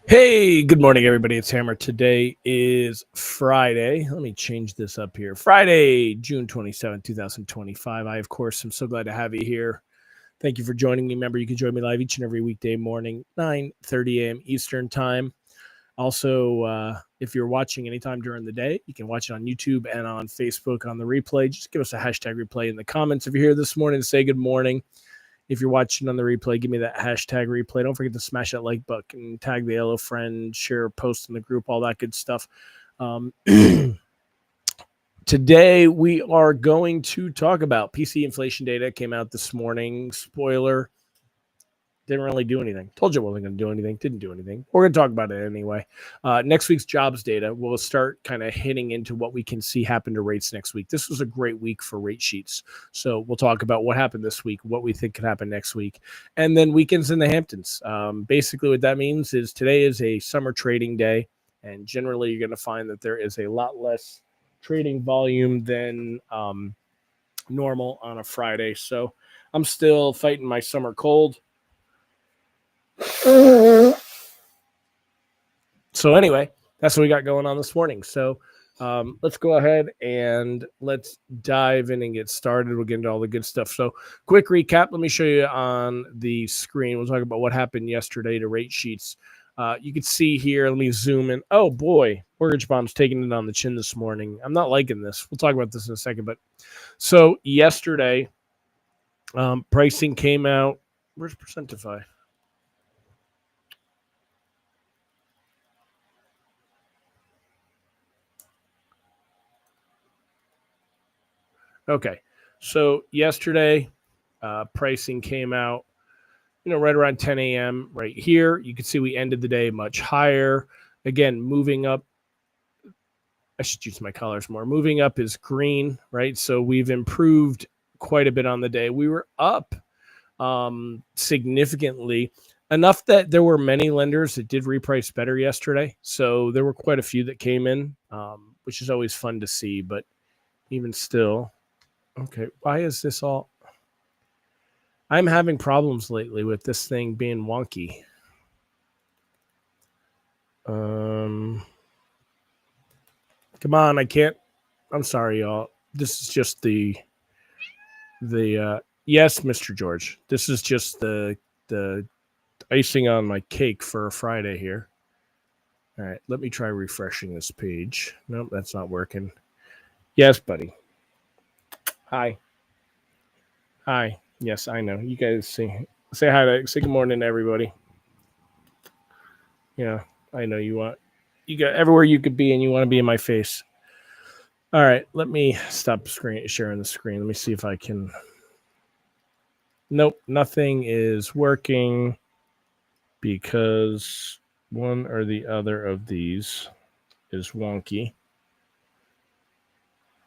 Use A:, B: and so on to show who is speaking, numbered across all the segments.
A: Hey, good morning, everybody. It's Hammer. Today is Friday. Let me change this up here. Friday, June 27th, 2025. I, of course, am so glad to have you here. Thank you for joining me. Remember, you can join me live each and every weekday morning, 9:30 a.m. Eastern Time. Also, if you're watching anytime during the day, you can watch it on YouTube and on Facebook on the replay. Just give us a hashtag replay in the comments. If you're here this morning, say good morning. If you're watching on the replay, give me that hashtag replay. Don't forget to smash that like button, tag the yellow friend, share a post in the group, all that good stuff. Today, we are going to talk about PC inflation data. Came out this morning. Spoiler, didn't really do anything. Told you it wasn't going to do anything. Didn't do anything. We're going to talk about it anyway. Next week's jobs data will start kind of hitting into what we can see happen to rates next week. This was a great week for rate sheets. So we'll talk about what happened this week, what we think could happen next week, and then weekends in the Hamptons. Basically, what that means is today is a summer trading day, and generally you're going to find that there is a lot less trading volume than normal on a Friday. So I'm still fighting my summer cold. So anyway, that's what we got going on this morning. So let's go ahead and let's dive in and get started. We'll get into all the good stuff. So quick recap. Let me show you on the screen. We'll talk about what happened yesterday to rate sheets. You can see here, let me zoom in. Oh boy, mortgage bonds taking it on the chin this morning. I'm not liking this. We'll talk about this in a second. But so yesterday, pricing came out. Where's Percentify? Okay, so yesterday, pricing came out, right around 10 a.m. right here. You can see we ended the day much higher. Again, moving up. I should use my colors more. Moving up is green, right? So we've improved quite a bit on the day. We were up significantly, enough that there were many lenders that did reprice better yesterday. So there were quite a few that came in, which is always fun to see. But even still, okay, why is this all? I'm having problems lately with this thing being wonky. Come on, I can't. I'm sorry, y'all. This is just the yes, Mr. George. This is just the icing on my cake for a Friday here. All right, let me try refreshing this page. Nope, that's not working. Yes, buddy. Hi. Hi. Yes, I know. You guys say hi say good morning to everybody. Yeah, I know you got everywhere you could be and you want to be in my face. All right, let me stop sharing the screen. Let me see if I can. Nope, nothing is working because one or the other of these is wonky.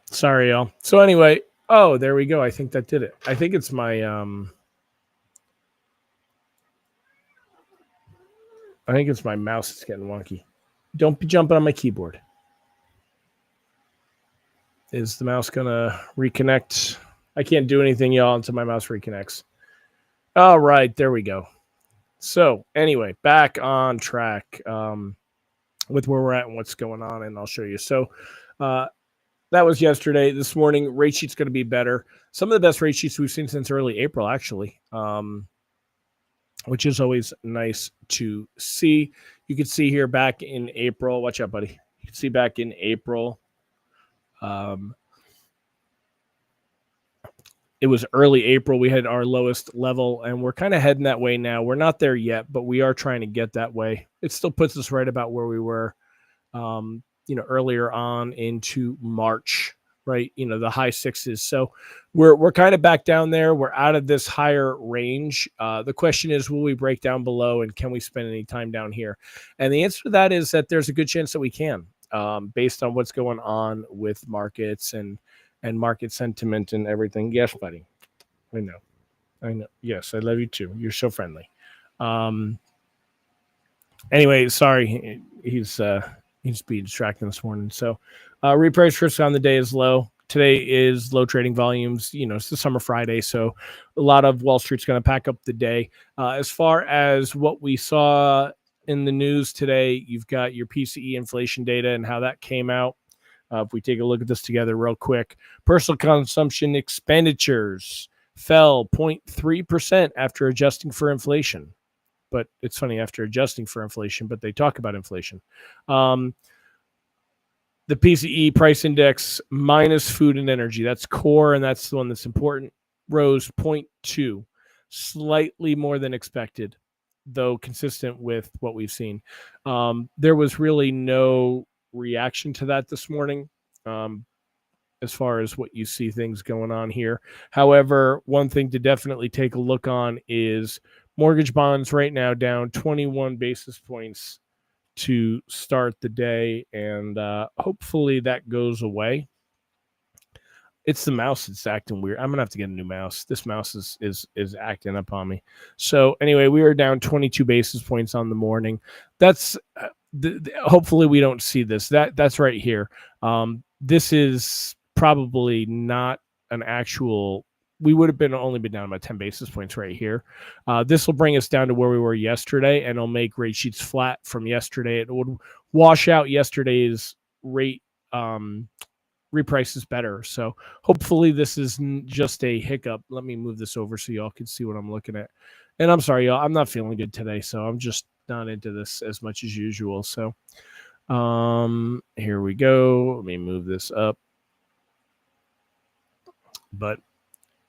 A: Sorry, y'all. So anyway, oh, there we go. I think that did it. I think it's my I think it's my mouse that's getting wonky. Don't be jumping on my keyboard. Is the mouse gonna reconnect? I can't do anything, y'all, until my mouse reconnects. All right, there we go. So anyway, back on track with where we're at and what's going on, and I'll show you. So that was yesterday. This morning, rate sheet's going to be better. Some of the best rate sheets we've seen since early April, actually, which is always nice to see. You can see here back in April. Watch out, buddy. You can see back in April. It was early April. We had our lowest level, and we're kind of heading that way now. We're not there yet, but we are trying to get that way. It still puts us right about where we were, earlier on into March, right? The high sixes. So we're kind of back down there. We're out of this higher range. The question is, will we break down below, and can we spend any time down here? And the answer to that is that there's a good chance that we can, based on what's going on with markets and market sentiment and everything. Yes, buddy. I know. Yes, I love you too. You're so friendly. Anyway, sorry. He's being distracted this morning. So reprice risk on the day is low. Today is low trading volumes. It's the summer Friday, so a lot of Wall Street's going to pack up the day. As far as what we saw in the news today. You've got your PCE inflation data and how that came out. If we take a look at this together real quick, personal consumption expenditures fell 0.3% after adjusting for inflation. But it's funny, after adjusting for inflation, but they talk about inflation. The PCE price index minus food and energy, that's core, and that's the one that's important, rose 0.2, slightly more than expected, though consistent with what we've seen. There was really no reaction to that this morning, as far as what you see things going on here. However, one thing to definitely take a look on is mortgage bonds right now down 21 basis points to start the day, and hopefully that goes away. It's the mouse that's acting weird. I'm gonna have to get a new mouse. This mouse is acting up on me. So anyway, we are down 22 basis points on the morning. That's hopefully we don't see this. That's right here. This is probably not an actual. We would have only been down about 10 basis points right here. This will bring us down to where we were yesterday, and it'll make rate sheets flat from yesterday. It would wash out yesterday's rate reprices better. So hopefully this is just a hiccup. Let me move this over so y'all can see what I'm looking at. And I'm sorry, y'all, I'm not feeling good today, so I'm just not into this as much as usual. So here we go. Let me move this up. But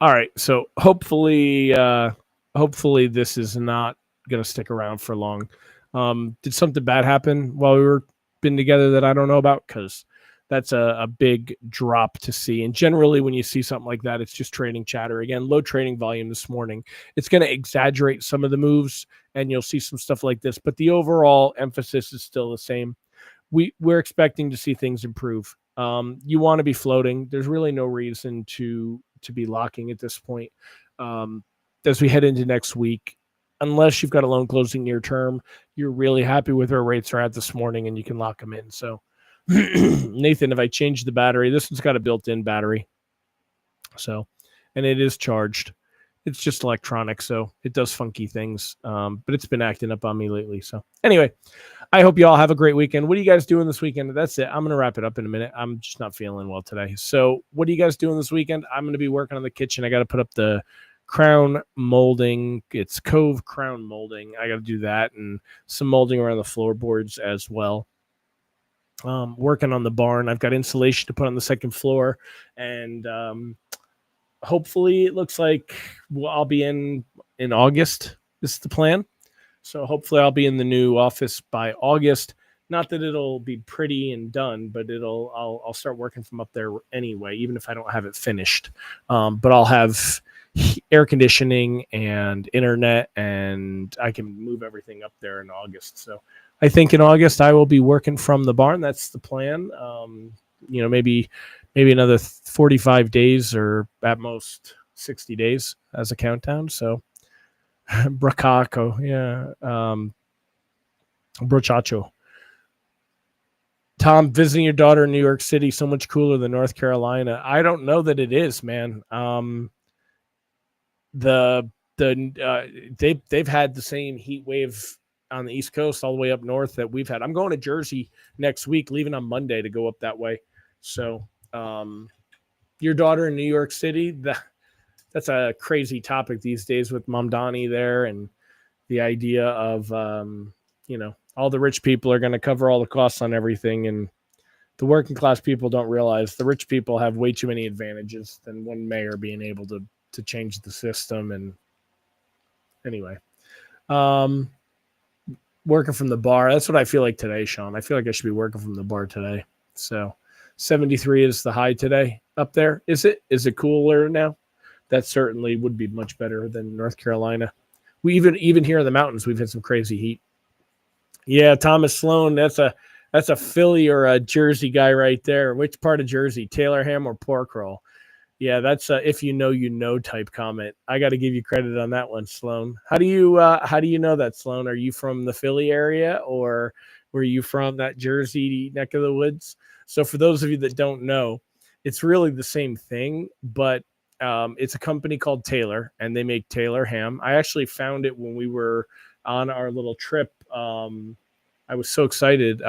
A: all right, so hopefully this is not going to stick around for long. Did something bad happen while we were been together that I don't know about? Because that's a big drop to see. And generally when you see something like that, it's just trading chatter. Again, low trading volume this morning. It's going to exaggerate some of the moves, and you'll see some stuff like this. But the overall emphasis is still the same. We're expecting to see things improve. You want to be floating. There's really no reason to be locking at this point. As we head into next week, unless you've got a loan closing near term, you're really happy with where rates are at this morning and you can lock them in. So Nathan, if I change the battery, this one's got a built-in battery. So, and it is charged. It's just electronic, so it does funky things. But it's been acting up on me lately. So anyway, I hope you all have a great weekend. What are you guys doing this weekend? That's it. I'm going to wrap it up in a minute. I'm just not feeling well today. So what are you guys doing this weekend? I'm going to be working on the kitchen. I got to put up the crown molding. It's Cove crown molding. I got to do that, and some molding around the floorboards as well. Working on the barn. I've got insulation to put on the second floor, and hopefully it looks like I'll be in August. This is the plan. So hopefully I'll be in the new office by August. Not that it'll be pretty and done, but I'll start working from up there anyway, even if I don't have it finished. But I'll have air conditioning and internet, and I can move everything up there in August. So I think in August I will be working from the barn. That's the plan. Maybe another 45 days or at most 60 days as a countdown. So Bracaco, yeah. Brochacho. Tom, visiting your daughter in New York City, so much cooler than North Carolina. I don't know that it is, man. They've had the same heat wave on the East Coast all the way up north that we've had. I'm going to Jersey next week, leaving on Monday to go up that way. So your daughter in New York City, that's a crazy topic these days with Mamdani there, and the idea of, all the rich people are going to cover all the costs on everything. And the working class people don't realize the rich people have way too many advantages than one mayor being able to change the system. And anyway, working from the bar. That's what I feel like today, Sean. I feel like I should be working from the bar today. So 73 is the high today up there. Is it cooler now? That certainly would be much better than North Carolina. We even here in the mountains, we've had some crazy heat. Yeah, Thomas Sloan, that's a Philly or a Jersey guy right there. Which part of Jersey? Taylor Ham or pork roll? Yeah, that's a if you know type comment. I got to give you credit on that one, Sloan. How do you know that, Sloan? Are you from the Philly area, or were you from that Jersey neck of the woods? So for those of you that don't know, it's really the same thing, but it's a company called Taylor, and they make Taylor ham. I actually found it when we were on our little trip. I was so excited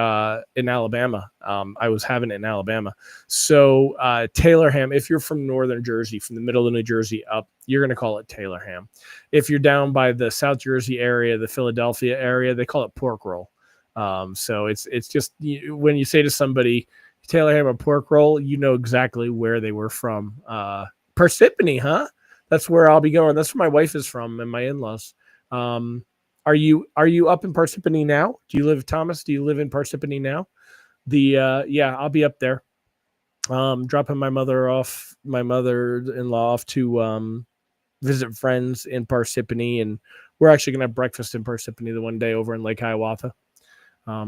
A: in Alabama. I was having it in Alabama. So Taylorham, if you're from northern Jersey, from the middle of New Jersey up, you're going to call it Taylorham. If you're down by the South Jersey area, the Philadelphia area, they call it pork roll. So it's just when you say to somebody, Taylorham or pork roll, you know exactly where they were from. Parsippany, huh? That's where I'll be going. That's where my wife is from and my in-laws. Are you up in Parsippany now? Do you live, Thomas? Do you live in Parsippany now? Yeah, I'll be up there. Dropping my mother-in-law off to visit friends in Parsippany, and we're actually gonna have breakfast in Parsippany the one day over in Lake Hiawatha.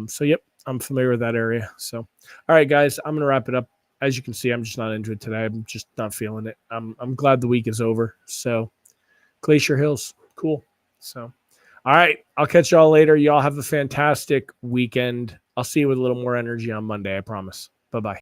A: So yep, I'm familiar with that area. So all right, guys, I'm gonna wrap it up. As you can see, I'm just not into it today. I'm just not feeling it. I'm glad the week is over. So Glacier Hills, cool. So all right, I'll catch y'all later. Y'all have a fantastic weekend. I'll see you with a little more energy on Monday, I promise. Bye-bye.